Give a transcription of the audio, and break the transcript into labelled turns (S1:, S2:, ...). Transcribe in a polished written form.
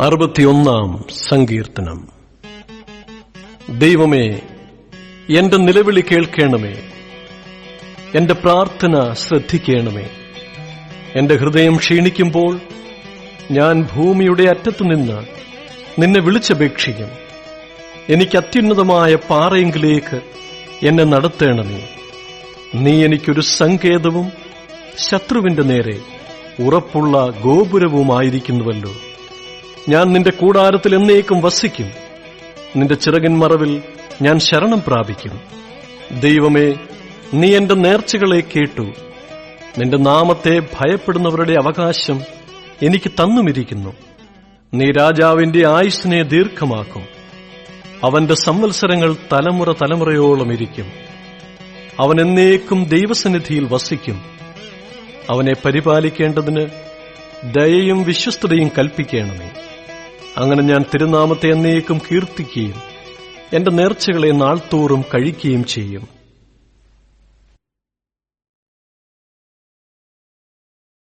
S1: 61 സങ്കീർത്തനം. ദൈവമേ, എന്റെ നിലവിളി കേൾക്കണമേ, എന്റെ പ്രാർത്ഥന ശ്രദ്ധിക്കണമേ. എന്റെ ഹൃദയം ക്ഷീണിക്കുമ്പോൾ ഞാൻ ഭൂമിയുടെ അറ്റത്തുനിന്ന് നിന്നെ വിളിച്ചപേക്ഷിക്കും. എനിക്ക് അത്യുന്നതമായ പാറയെങ്കിലേക്ക് എന്നെ നടത്തണമേ. നീ എനിക്കൊരു സങ്കേതവും ശത്രുവിന്റെ നേരെ ഉറപ്പുള്ള ഗോപുരവുമായിരിക്കുന്നുവല്ലോ. ഞാൻ നിന്റെ കൂടാരത്തിൽ എന്നേക്കും വസിക്കും. നിന്റെ ചിറകിൻ മറവിൽ ഞാൻ ശരണം പ്രാപിക്കും. ദൈവമേ, നീ എന്റെ നേർച്ചകളെ കേട്ടു. നിന്റെ നാമത്തെ ഭയപ്പെടുന്നവരുടെ അവകാശം എനിക്ക് തന്നുമിരിക്കുന്നു. നീ രാജാവിന്റെ ആയുസ്സിനെ ദീർഘമാക്കും. അവന്റെ സംവത്സരങ്ങൾ തലമുറ തലമുറയോളം ഇരിക്കും. അവൻ എന്നേക്കും ദൈവസന്നിധിയിൽ വസിക്കും. അവനെ പരിപാലിക്കേണ്ടതിന് ദയയും വിശ്വസ്തതയും കൽപ്പിക്കണമേ. അങ്ങനെ ഞാൻ തിരുനാമത്തെ എന്നേക്കും കീർത്തിക്കുകയും എന്റെ നേർച്ചകളെ നാൾതോറും കഴിക്കുകയും ചെയ്യും.